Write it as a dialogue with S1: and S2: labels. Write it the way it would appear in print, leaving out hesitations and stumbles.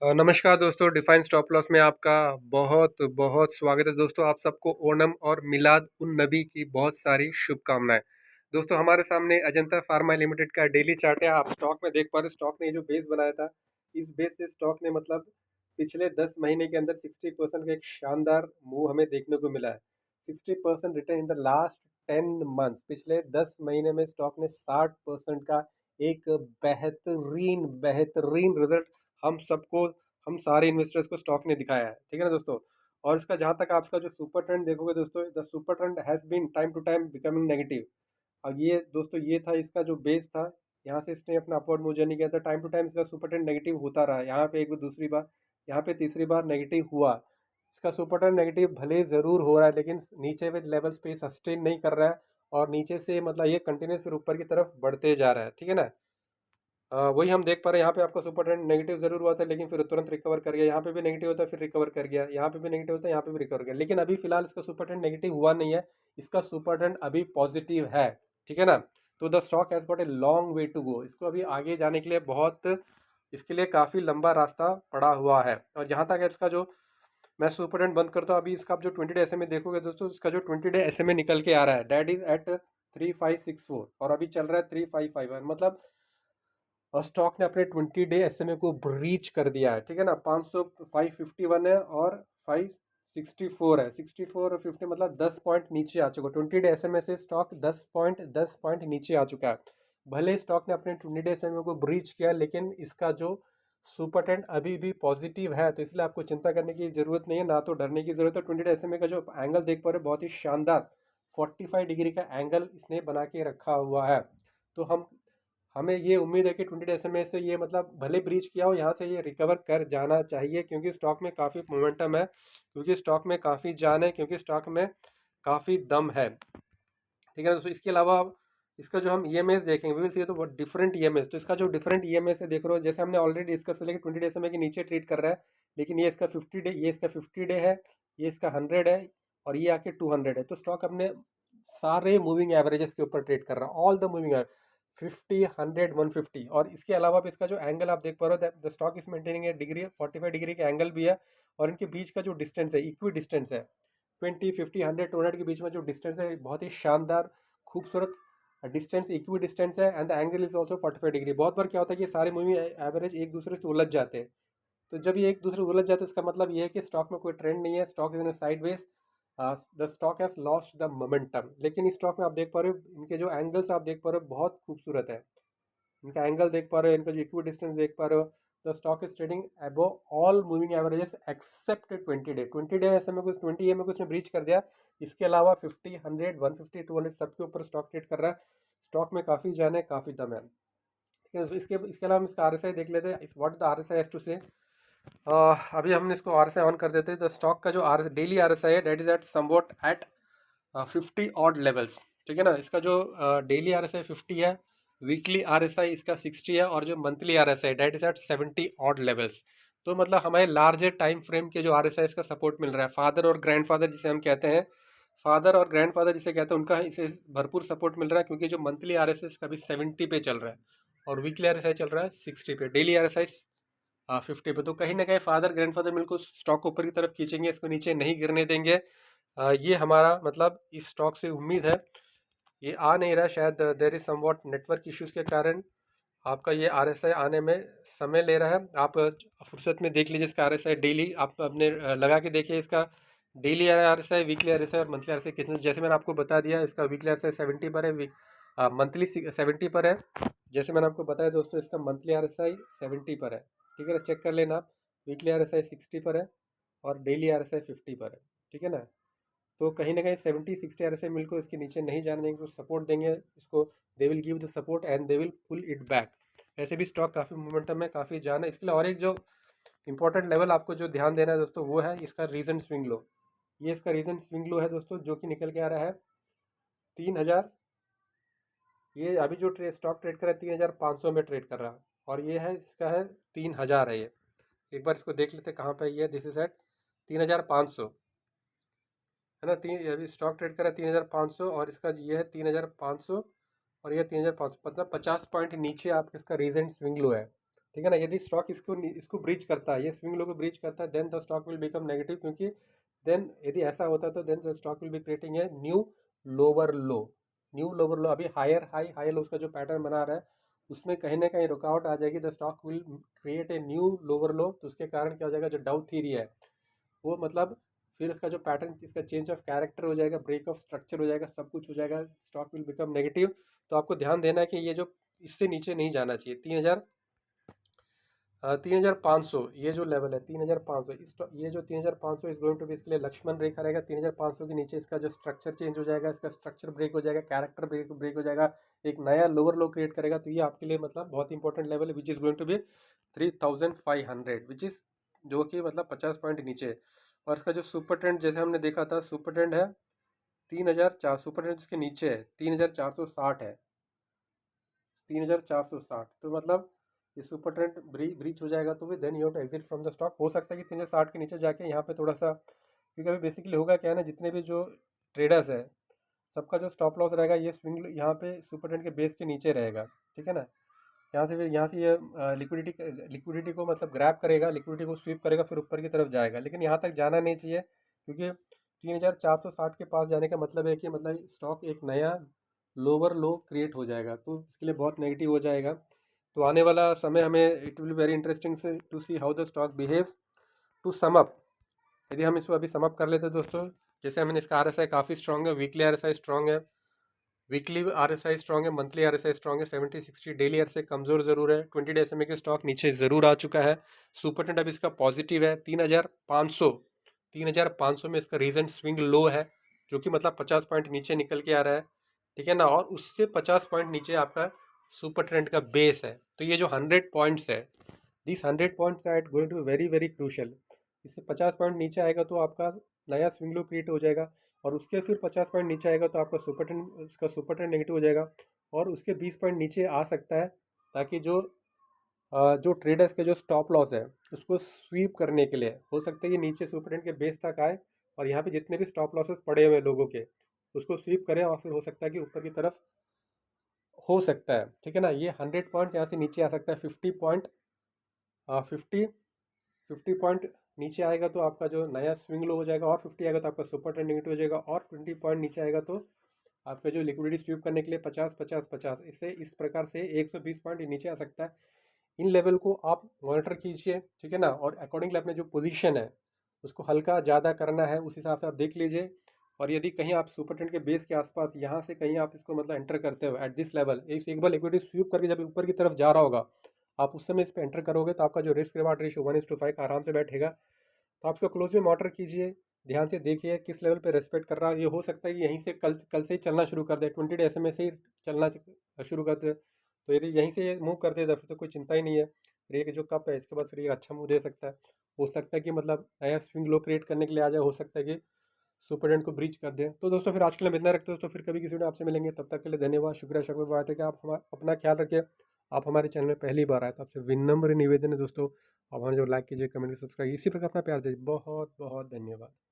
S1: नमस्कार दोस्तों, define stop loss में आपका बहुत बहुत स्वागत है। दोस्तों, आप सबको ओणम और मिलाद उन नबी की बहुत सारी शुभकामनाएं। दोस्तों, हमारे सामने अजंता फार्मा लिमिटेड का डेली चार्ट है। आप स्टॉक में देख पा रहे, स्टॉक ने जो बेस बनाया था, इस बेस से स्टॉक ने मतलब पिछले 10 महीने के अंदर 60% का एक शानदार मूव हमें देखने को मिला है। 60% return in the last 10 months. पिछले 10 महीने में स्टॉक ने 60% का एक बेहतरीन बेहतरीन रिजल्ट हम सबको, हम सारे इन्वेस्टर्स को स्टॉक ने दिखाया है। ठीक है ना दोस्तों। और इसका जहाँ तक आपका जो सुपर ट्रेंड देखोगे दोस्तों, the super trend has been time to time becoming negative. और ये दोस्तों, ये था इसका जो बेस था, यहाँ से इसने अपना अपवर्ड मूव जर्नी किया था। टाइम टू टाइम इसका सुपर ट्रेंड नेगेटिव होता रहा है। यहाँ पे एक बार, दूसरी बार, यहाँ पे तीसरी बार नेगेटिव हुआ। इसका सुपर ट्रेंड नेगेटिव भले ज़रूर हो रहा है, लेकिन नीचे के लेवल्स पे सस्टेन नहीं कर रहा है। और नीचे से मतलब ये कंटिन्यूस फिर ऊपर की तरफ बढ़ते जा रहा है। ठीक है ना। वही हम देख पा रहे हैं, यहाँ पे आपका सुपर ट्रेंड नेगेटिव जरूर हुआ था, लेकिन फिर तुरंत रिकवर कर गया। यहाँ पे भी नेगेटिव होता है, फिर रिकवर कर गया। यहाँ पे भी नेगेटिव होता है, यहाँ पे भी रिकवर कर गया। लेकिन अभी फिलहाल इसका सुपर ट्रेंड नेगेटिव हुआ नहीं है, इसका सुपर ट्रेंड अभी पॉजिटिव है। ठीक है ना। तो the stock has got a long way to go. इसको अभी आगे जाने के लिए बहुत, इसके लिए काफ़ी लंबा रास्ता पड़ा हुआ है। और जहाँ तक है इसका जो, मैं सुपर ट्रेंड बंद करता हूँ। अभी इसका आप जो 20 डे SMA देखोगे दोस्तों, इसका जो 20 डे SMA निकल के आ रहा है, डैट इज एट 3564 और अभी चल रहा है 355। मतलब और स्टॉक ने अपने 20 डे SMA को ब्रीच कर दिया है। ठीक है ना। 500, 551 है और 564 है। 64 और 50 मतलब 10 पॉइंट नीचे आ चुका। 20 डे SMA से स्टॉक 10 पॉइंट नीचे आ चुका है। भले स्टॉक ने अपने 20 डे SMA को ब्रीच किया, लेकिन इसका जो सुपर ट्रेंड अभी भी पॉजिटिव है, तो इसलिए आपको चिंता करने की जरूरत नहीं है, ना तो डरने की जरूरत है। 20 डे SMA का जो एंगल देख पा रहे हो, बहुत ही शानदार 45 डिग्री का एंगल इसने बना के रखा हुआ है। तो हमें ये उम्मीद है कि 20 डे SMA से ये मतलब भले ब्रीच किया हो, यहाँ से ये रिकवर कर जाना चाहिए, क्योंकि स्टॉक में काफ़ी मोमेंटम है, क्योंकि स्टॉक में काफ़ी जान है, क्योंकि स्टॉक में काफ़ी दम है। ठीक है ना। तो इसके अलावा इसका जो हम EMS देखेंगे, वी विल सी तो डिफरेंट EMS। तो इसका जो डिफरेंट EMS है देख रहे हो, जैसे हमने ऑलरेडी डिस्कस किया कि 20 डे SMA के नीचे ट्रेड कर रहा है, लेकिन ये इसका 50 डे, ये इसका 50 डे है, ये इसका 100 है, और ये आके 200 है। तो स्टॉक अपने सारे मूविंग एवरेजेस के ऊपर ट्रेड कर रहा है, ऑल द मूविंग एवरेज, 50, 100, 150। और इसके अलावा भी इसका जो एंगल आप देख पा रहे हो, the stock is maintaining A degree 45 degree का एंगल भी है। और इनके बीच का जो डिस्टेंस है, इक्वी डिस्टेंस है, 20, 50, 100, 200 के बीच में जो डिस्टेंस है, बहुत ही शानदार खूबसूरत डिस्टेंस, इक्वी डिस्टेंस है। And the angle is also 45 degree. बहुत बार क्या होता है कि सारे मूविंग एवरेज एक दूसरे से उलझ जाते हैं। तो जब ये एक दूसरे से उलझ जाते हैं, इसका मतलब ये है कि स्टॉक में कोई ट्रेंड नहीं है, stock is in sideways, the stock has lost the momentum. लेकिन इस स्टॉक में आप देख पा रहे हो, इनके जो एंगल्स आप देख पा रहे हो बहुत खूबसूरत है। इनका एंगल देख पा रहे हो, इनका जो इक्वी डिस्टेंस देख पा रहे हो। The stock is trading above all moving averages except 20 day. 20 day ऐसे में कुछ 20 में कुछ ने ब्रीच कर दिया। इसके अलावा 50, 100, 150, 200 सबके ऊपर स्टॉक ट्रेड कर रहा है। स्टॉक में काफ़ी जान है, काफ़ी दम है। ठीक है। तो इसके अलावा हम इसका RSI देख लेते हैं, what the RSI has to say. अभी हम इसको RSI ऑन कर देते हैं। तो स्टॉक का जो डेली RSI है, that is at somewhat at 50 odd levels. ठीक है ना। इसका जो डेली RSI 50 है, वीकली RSI इसका 60 है, और जो monthly RSI that is at 70 odd levels. तो मतलब हमें लार्जर टाइम फ्रेम के जो RSI इसका सपोर्ट मिल रहा है, फादर और ग्रैंडफादर जिसे हम कहते हैं, फादर और ग्रैंडफादर जिसे कहते हैं, उनका इसे भरपूर सपोर्ट मिल रहा है, क्योंकि जो मंथली RSI इसका भी 70 पे चल रहा है, और वीकली RSI चल रहा है 60 पे, डेली RSI 50 पे। तो कहीं ना कहीं फादर ग्रैंडफादर मिलकर स्टॉक को ऊपर की तरफ खींचेंगे, इसको नीचे नहीं गिरने देंगे। ये हमारा मतलब इस स्टॉक से उम्मीद है। ये आ नहीं रहा, शायद there is somewhat network issues के कारण आपका ये RSI आने में समय ले रहा है। आप फुर्सत में देख लीजिए इसका RSI डेली, आप अपने लगा के देखिए इसका डेली RSI, वीकली RSI और मंथली RSI कितने। जैसे मैंने आपको बता दिया, इसका वीकली RSI 70 पर है, मंथली 70 पर है। जैसे मैंने आपको बताया दोस्तों, इसका मंथली RSI 70 पर है। ठीक है ना, चेक कर लेना आप। वीकली RSI 60 पर है, और डेली RSI 50 पर है। ठीक है ना। तो कहीं ना कहीं 70, 60 RSI मिलकर इसके नीचे नहीं जाने देंगे, कुछ सपोर्ट देंगे इसको। They will give the support and they will pull it back. ऐसे भी स्टॉक काफ़ी मोमेंटम है, काफ़ी जान है। इसके लिए और एक जो इंपॉर्टेंट लेवल आपको जो ध्यान देना है दोस्तों, वो है इसका रीजन स्विंग लो। ये इसका रीजन स्विंग लो है दोस्तों, जो कि निकल के आ रहा है 3000। ये अभी जो स्टॉक ट्रेड कर रहा है 3500 में ट्रेड कर रहा है, और ये है इसका है 3000 है ये। एक बार इसको देख लेते कहाँ पे ये, दिस इज एट 3500, है ना। अभी स्टॉक ट्रेड कर रहा है 3500, और इसका ये है 3500, और ये 3500, मतलब 50 पॉइंट नीचे आप इसका रीसेंट स्विंग लो है। ठीक है ना। यदि स्टॉक इसको ब्रीच करता है, ये स्विंग लो को ब्रीच करता है, then the stock will become negative, क्योंकि देन यदि ऐसा होता है तो then the stock will be creating a new lower low. New lower low, अभी हायर हाई हाई लो उसका जो पैटर्न बना रहा है उसमें कहीं ना कहीं रुकावट आ जाएगी, the stock will create a new lower लो। तो उसके कारण क्या हो जाएगा, जो डाउ थ्योरी है वो मतलब फिर इसका जो पैटर्न, इसका चेंज ऑफ कैरेक्टर हो जाएगा, ब्रेक ऑफ स्ट्रक्चर हो जाएगा, सब कुछ हो जाएगा, स्टॉक विल बिकम नेगेटिव। तो आपको ध्यान देना है कि ये जो इससे नीचे नहीं जाना चाहिए, 3,500 ये जो लेवल है 3,500, ये जो 3,500 इज गोइंग टू बी इसके लिए लक्ष्मण रेखा रहेगा। 3,500 के नीचे इसका जो स्ट्रक्चर चेंज हो जाएगा, इसका स्ट्रक्चर ब्रेक हो जाएगा, कैरेक्टर ब्रेक हो जाएगा, एक नया लोअर लो क्रिएट करेगा। तो ये आपके लिए मतलब बहुत इंपॉर्टेंट लेवल है, which is going to be 3,500, which is जो कि मतलब 50 पॉइंट नीचे। और इसका जो सुपर ट्रेंड जैसे हमने देखा था, सुपर ट्रेंड है 3,400, सुपर ट्रेंड इसके नीचे है 3,460 है, 3,460। तो मतलब ये सुपर ट्रेंड ब्रीच हो जाएगा तो then you have to exit from the stock. हो सकता है कि 360 के नीचे जाके यहाँ पे थोड़ा सा, क्योंकि अभी बेसिकली होगा क्या है ना, जितने भी जो ट्रेडर्स है सबका जो स्टॉप लॉस रहेगा ये स्विंग यहाँ पे सुपर ट्रेंड के बेस के नीचे रहेगा। ठीक है ना। यहाँ से ये लिक्विडिटी को मतलब ग्रैब करेगा, लिक्विडिटी को स्वीप करेगा, फिर ऊपर की तरफ जाएगा, लेकिन यहाँ तक जाना नहीं चाहिए, क्योंकि 3,460 के पास जाने का मतलब है कि मतलब स्टॉक एक नया लोअर लो क्रिएट हो जाएगा, तो इसके लिए बहुत नेगेटिव हो जाएगा। तो आने वाला समय हमें इट विल वेरी इंटरेस्टिंग से to see how the stock behaves. To sum up, यदि हम इसको अभी सम अप कर लेते हैं दोस्तों, जैसे हमने इसका RSI काफ़ी स्ट्रॉन्ग है, वीकली RSI स्ट्रॉन्ग है, वीकली RSI स्ट्रॉन्ग है, मंथली RSI स्ट्रॉन्ग है, 70-60 डेली RSI कमज़ोर ज़रूर है, 20 डे SMA के स्टॉक नीचे ज़रूर आ चुका है। सुपर ट्रेंड अभी इसका पॉजिटिव है 3,500, 3,500 में इसका रीसेंट स्विंग लो है, जो कि मतलब 50 पॉइंट नीचे निकल के आ रहा है। ठीक है ना। और उससे 50 पॉइंट नीचे आपका सुपर ट्रेंड का बेस है। तो ये जो 100 पॉइंट्स है, this 100 points are going to be very very crucial. इससे 50 पॉइंट नीचे आएगा तो आपका नया स्विंग लो क्रिएट हो जाएगा, और उसके फिर 50 पॉइंट नीचे आएगा तो आपका सुपर ट्रेंड नेगेटिव हो जाएगा, और उसके 20 पॉइंट नीचे आ सकता है, ताकि जो ट्रेडर्स के जो स्टॉप लॉस है उसको स्वीप करने के लिए हो सकता है कि नीचे सुपर ट्रेंड के बेस तक आए, और यहाँ पे जितने भी स्टॉप लॉसेस पड़े हुए हैं लोगों के उसको स्वीप करें, और फिर हो सकता है कि ऊपर की तरफ हो सकता है। ठीक है ना। ये 100 पॉइंट्स यहाँ से नीचे आ सकता है, 50 पॉइंट, 50 50 पॉइंट नीचे आएगा तो आपका जो नया स्विंग लो हो जाएगा, और 50 आएगा तो आपका सुपर ट्रेंड नेगेटिव हो जाएगा, और 20 पॉइंट नीचे आएगा तो आपका जो लिक्विडिटी स्वीप करने के लिए 50-50-50, इससे इस प्रकार से 120 पॉइंट नीचे आ सकता है। इन लेवल को आप मॉनिटर कीजिए। ठीक है ना। और अकॉर्डिंगली अपने जो पोजीशन है उसको हल्का ज़्यादा करना है, उस हिसाब से आप देख लीजिए। और यदि कहीं आप सुपर ट्रेंड के बेस के आसपास यहाँ से कहीं आप इसको मतलब एंटर करते हो एट दिस लेवल, एक बार लिक्विडिटी स्वीप करके जब ऊपर की तरफ जा रहा होगा आप उस समय इस पर एंटर करोगे, तो आपका जो रिस्क रिवार्ड रेशियो 1:5 आराम से बैठेगा। तो आप इसको क्लोज में मॉनिटर कीजिए, ध्यान से देखिए किस लेवल पे रेस्पेक्ट कर रहा है। ये हो सकता है कि यहीं से कल कल से ही चलना शुरू कर दे, 20 डे SMA से ही चलना शुरू कर दे। तो यदि यहीं से ये मूव कर दे तो फिर तो कोई चिंता ही नहीं है, फिर ये जो कप है इसके बाद फिर ये अच्छा मूव दे सकता है। हो सकता है कि मतलब नया स्विंग लो क्रिएट करने के लिए आ जाए, हो सकता है कि सुपर टेंट को ब्रीच कर दें। तो दोस्तों फिर आज के लिए हम इतना रखते हो, तो फिर कभी किसी दिन आपसे मिलेंगे, तब तक के लिए धन्यवाद, शुक्रिया, शुक्रिया। बात है कि आप अपना ख्याल रखिए। आप हमारे चैनल में पहली बार आए तो आपसे विनम्र निवेदन है दोस्तों, आप हमें जो लाइक कीजिए, कमेंट सब्सक्राइब, इसी प्रकार अपना प्यार दीजिए। बहुत बहुत धन्यवाद।